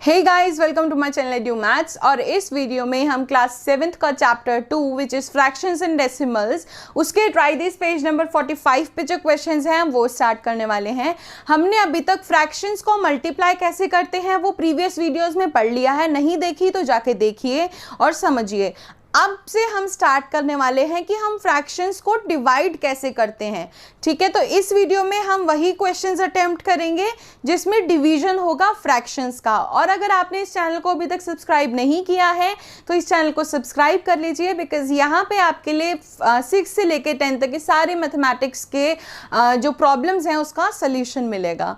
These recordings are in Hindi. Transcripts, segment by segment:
Hey guys, welcome to my channel edu maths. और इस वीडियो में हम क्लास 7th का chapter 2 which is fractions and decimals, उसके ट्राई दिस पेज नंबर 45 पे जो क्वेश्चंस हैं वो स्टार्ट करने वाले हैं। हमने अभी तक फ्रैक्शंस को मल्टीप्लाई कैसे करते हैं वो प्रीवियस वीडियोस में पढ़ लिया है, नहीं देखी तो जाके देखिए और समझिए। अब से हम स्टार्ट करने वाले हैं कि हम फ्रैक्शंस को डिवाइड कैसे करते हैं। ठीक है, तो इस वीडियो में हम वही क्वेश्चंस अटेम्प्ट करेंगे जिसमें डिवीजन होगा फ्रैक्शंस का। और अगर आपने इस चैनल को अभी तक सब्सक्राइब नहीं किया है तो इस चैनल को सब्सक्राइब कर लीजिए, बिकॉज यहाँ पे आपके लिए 6 से लेके 10 तक के सारे मैथमेटिक्स के जो प्रॉब्लम्स हैं उसका सोल्यूशन मिलेगा।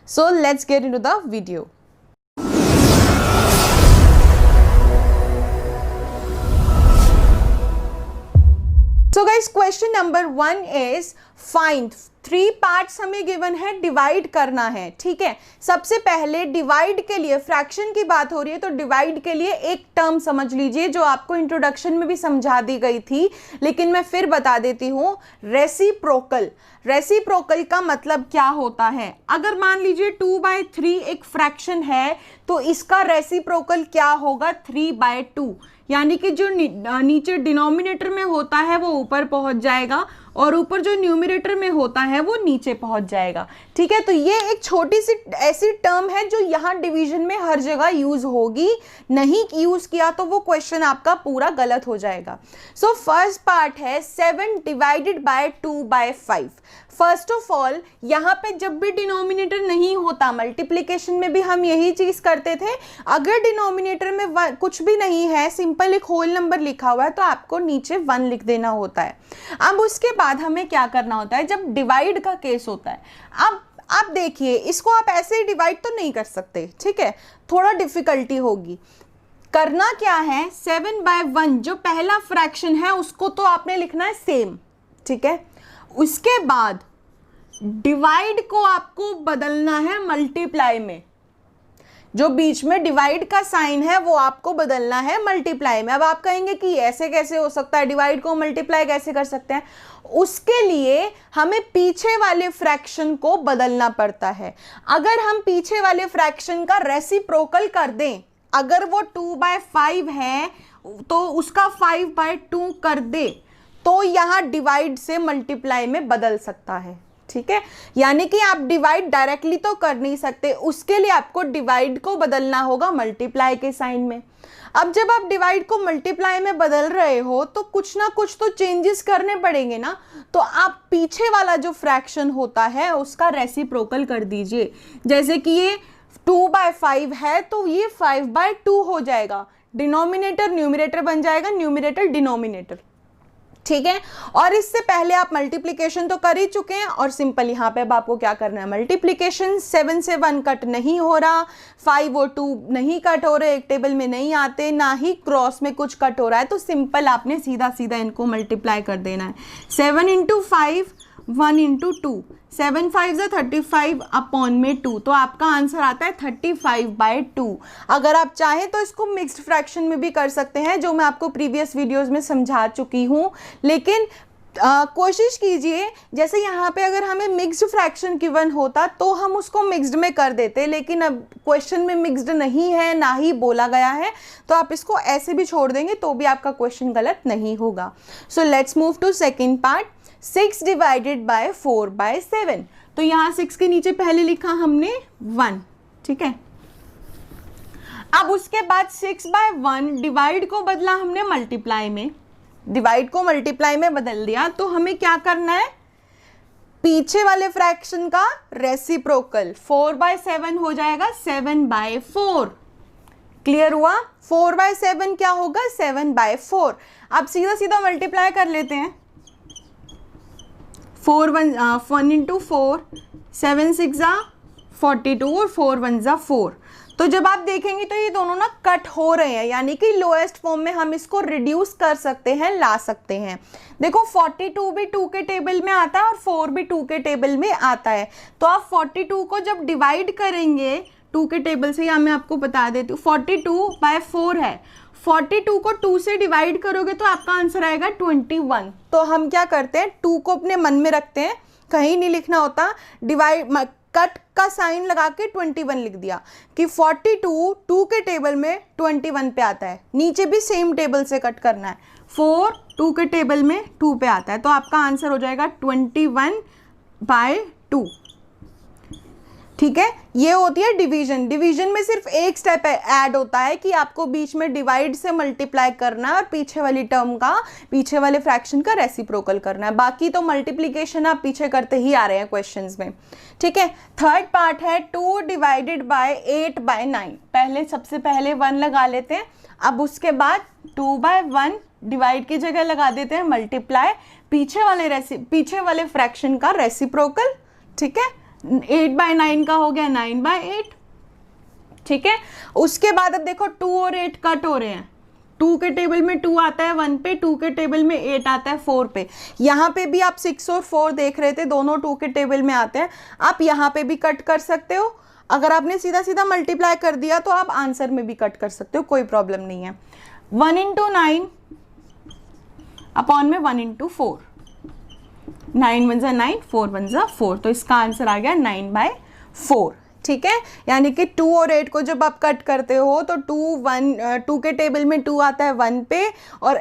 So let's get into the video. So guys, question number 1 is find 3 parts हमें गिवन है, डिवाइड करना है। ठीक है, सबसे पहले डिवाइड के लिए, फ्रैक्शन की बात हो रही है तो डिवाइड के लिए एक टर्म समझ लीजिए जो आपको इंट्रोडक्शन में भी समझा दी गई थी, लेकिन मैं फिर बता देती हूँ। रेसिप्रोकल। रेसिप्रोकल का मतलब क्या होता है? अगर मान लीजिए 2/3 एक फ्रैक्शन है तो इसका रेसिप्रोकल क्या होगा? 3/2, यानी कि जो नीचे डिनोमिनेटर में होता है वो ऊपर पहुंच जाएगा और ऊपर जो न्यूमरेटर में होता है वो नीचे पहुंच जाएगा। ठीक है, तो ये एक छोटी सी ऐसी टर्म है जो यहाँ डिवीजन में हर जगह यूज होगी, नहीं यूज किया तो वो क्वेश्चन आपका पूरा गलत हो जाएगा। सो फर्स्ट पार्ट है 7 divided by 2/5। First of all, यहाँ पे जब भी डिनोमिनेटर नहीं होता, मल्टीप्लिकेशन में भी हम यही चीज करते थे, अगर डिनोमिनेटर में कुछ भी नहीं है, सिंपल एक होल नंबर लिखा हुआ है तो आपको नीचे 1 लिख देना होता है। अब उसके बाद हमें क्या करना होता है जब डिवाइड का केस होता है? अब आप देखिए, इसको आप ऐसे ही डिवाइड तो नहीं कर सकते, ठीक है, थोड़ा डिफिकल्टी होगी। करना क्या है, 7/1 जो पहला फ्रैक्शन है उसको तो आपने लिखना है सेम, ठीक है। उसके बाद डिवाइड को आपको बदलना है मल्टीप्लाई में, जो बीच में डिवाइड का साइन है वो आपको बदलना है मल्टीप्लाई में। अब आप कहेंगे कि ऐसे कैसे हो सकता है, डिवाइड को मल्टीप्लाई कैसे कर सकते हैं? उसके लिए हमें पीछे वाले फ्रैक्शन को बदलना पड़ता है। अगर हम पीछे वाले फ्रैक्शन का रेसिप्रोकल कर दें, अगर वो 2/5 है तो उसका 5/2 कर दे तो यहां डिवाइड से मल्टीप्लाई में बदल सकता है। ठीक है, यानी कि आप डिवाइड डायरेक्टली तो कर नहीं सकते, उसके लिए आपको डिवाइड को बदलना होगा मल्टीप्लाई के साइन में। अब जब आप डिवाइड को मल्टीप्लाई में बदल रहे हो तो कुछ ना कुछ तो चेंजेस करने पड़ेंगे ना, तो आप पीछे वाला जो फ्रैक्शन होता है उसका रेसिप्रोकल कर दीजिए। जैसे कि ये 2/5 है तो ये 5/2 हो जाएगा, डिनोमिनेटर न्यूमरेटर बन जाएगा, न्यूमरेटर डिनोमिनेटर। ठीक है, और इससे पहले आप मल्टीप्लिकेशन तो कर ही चुके हैं और सिंपल यहाँ पे अब आपको क्या करना है, मल्टीप्लिकेशन 7 से 1 कट नहीं हो रहा, 5 और 2 नहीं कट हो रहे, एक टेबल में नहीं आते, ना ही क्रॉस में कुछ कट हो रहा है, तो सिंपल आपने सीधा सीधा इनको मल्टीप्लाई कर देना है। 7 × 5, 1 × 2, 7 5 35 अपॉन में 2, तो आपका आंसर आता है 35/2। अगर आप चाहें तो इसको मिक्स्ड फ्रैक्शन में भी कर सकते हैं, जो मैं आपको प्रीवियस वीडियोस में समझा चुकी हूँ, लेकिन कोशिश कीजिए, जैसे यहाँ पे अगर हमें मिक्स्ड फ्रैक्शन गिवन होता तो हम उसको मिक्स्ड में कर देते, लेकिन अब क्वेश्चन में मिक्स्ड नहीं है, ना ही बोला गया है, तो आप इसको ऐसे भी छोड़ देंगे तो भी आपका क्वेश्चन गलत नहीं होगा। So let's move to second part, 6 divided by 4/7। तो यहाँ 6 के नीचे पहले लिखा हमने 1, ठीक है। अब उसके बाद 6/1 डिवाइड को बदला हमने मल्टीप्लाई में, डिवाइड को मल्टीप्लाई में बदल दिया, तो हमें क्या करना है, पीछे वाले फ्रैक्शन का रेसिप्रोकल। 4/7 हो जाएगा 7/4। क्लियर हुआ? 4/7 क्या होगा, 7/4। अब सीधा सीधा मल्टीप्लाई कर लेते हैं। 1 × 4, 7 6 42 और 4 1 4। तो जब आप देखेंगे तो ये दोनों ना कट हो रहे हैं, यानी कि लोएस्ट फॉर्म में हम इसको रिड्यूस कर सकते हैं, ला सकते हैं। देखो 42 भी 2 के टेबल में आता है और 4 भी 2 के टेबल में आता है, तो आप 42 को जब डिवाइड करेंगे 2 के टेबल से, या मैं आपको बता देती हूँ, 42/4 है, 42 को 2 से डिवाइड करोगे तो आपका आंसर आएगा 21। तो हम क्या करते हैं, 2 को अपने मन में रखते हैं, कहीं नहीं लिखना होता, डिवाइड कट का साइन लगा के 21 लिख दिया कि 42 2 के टेबल में 21 पे आता है, नीचे भी सेम टेबल से कट करना है, 4 2 के टेबल में 2 पे आता है, तो आपका आंसर हो जाएगा 21/2। ठीक है, ये होती है डिवीजन। डिवीजन में सिर्फ एक स्टेप ऐड होता है कि आपको बीच में डिवाइड से मल्टीप्लाई करना है और पीछे वाली टर्म का, पीछे वाले फ्रैक्शन का रेसिप्रोकल करना है। बाकी तो मल्टीप्लिकेशन आप पीछे करते ही आ रहे हैं क्वेश्चंस में। ठीक है, थर्ड पार्ट है 2 डिवाइडेड बाय 8/9। पहले सबसे पहले 1 लगा लेते हैं, अब उसके बाद 2/1 डिवाइड की जगह लगा देते हैं मल्टीप्लाई, पीछे वाले फ्रैक्शन का रेसिप्रोकल। ठीक है, 8/9 का हो गया 9/8। ठीक है, उसके बाद अब देखो 2 और 8 कट हो रहे हैं, 2 के टेबल में 2 आता है 1 पे, 2 के टेबल में 8 आता है 4 पे। यहाँ पे भी आप 6 और 4 देख रहे थे, दोनों 2 के टेबल में आते हैं। आप यहाँ पे भी कट कर सकते हो, अगर आपने सीधा सीधा मल्टीप्लाई कर दिया तो आप आंसर में भी कट कर सकते हो, कोई प्रॉब्लम नहीं है। 1 × 9 अपॉन में 1 × 4, 9 1 9, 4 1 4, तो इसका आंसर आ गया 9/4। ठीक है, यानी कि 2 और 8 को जब आप कट करते हो तो 2 के टेबल में 2 आता है 1 पे और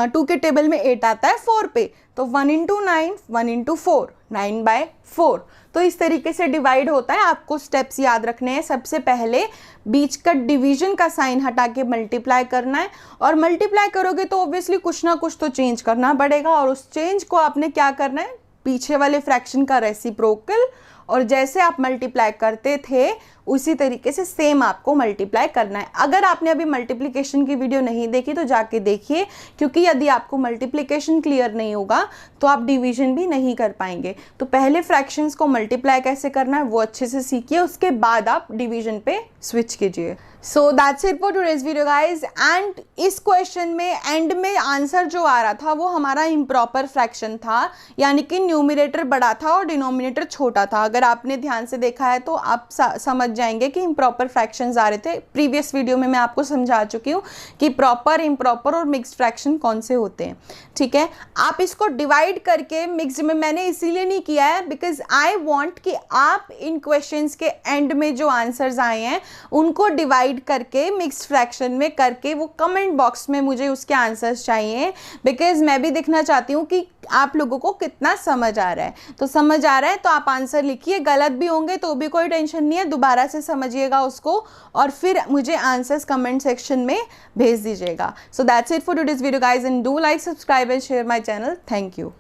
2 के टेबल में 8 आता है 4 पे, तो 1 × 9 1 × 4, 9/4। तो इस तरीके से डिवाइड होता है। आपको स्टेप्स याद रखने हैं, सबसे पहले बीच का डिवीजन का साइन हटा के मल्टीप्लाई करना है, और मल्टीप्लाई करोगे तो ऑब्वियसली कुछ ना कुछ तो चेंज करना पड़ेगा, और उस चेंज को आपने क्या करना है, पीछे वाले फ्रैक्शन का रेसिप्रोकल, और जैसे आप मल्टीप्लाई करते थे उसी तरीके से सेम आपको मल्टीप्लाई करना है। अगर आपने अभी मल्टीप्लिकेशन की वीडियो नहीं देखी तो जाके देखिए, क्योंकि यदि आपको मल्टीप्लिकेशन क्लियर नहीं होगा तो आप डिवीजन भी नहीं कर पाएंगे। तो पहले फ्रैक्शंस को मल्टीप्लाई कैसे करना है वो अच्छे से सीखिए, उसके बाद आप डिवीजन पे स्विच कीजिए। So that's it for today's video guys. And इस क्वेश्चन में एंड में आंसर जो आ रहा था वो हमारा इम्प्रॉपर फ्रैक्शन था, यानी कि न्यूमरेटर बड़ा था और डिनोमिनेटर छोटा था। अगर आपने ध्यान से देखा है तो आप समझ जाएंगे कि इम्प्रॉपर फ्रैक्शंस आ रहे थे। प्रीवियस वीडियो में मैं आपको समझा चुकी हूँ कि प्रॉपर, इम्प्रॉपर और मिक्स्ड फ्रैक्शन कौन से होते हैं। ठीक है, आप इसको डिवाइड करके मिक्स्ड में, मैंने इसीलिए नहीं किया है बिकॉज आई वांट कि आप इन क्वेश्चंस के एंड में जो आंसर्स आए हैं उनको डिवाइड करके मिक्स्ड फ्रैक्शन में करके वो कमेंट बॉक्स में मुझे उसके आंसर्स चाहिए, बिकॉज मैं भी देखना चाहती हूँ कि आप लोगों को कितना समझ आ रहा है। तो समझ आ रहा है तो आप आंसर लिखिए, गलत भी होंगे तो भी कोई टेंशन नहीं है, दोबारा से समझिएगा उसको और फिर मुझे आंसर्स कमेंट सेक्शन में भेज दीजिएगा। So that's it for today's video guys, and do like, subscribe and share my channel. Thank you.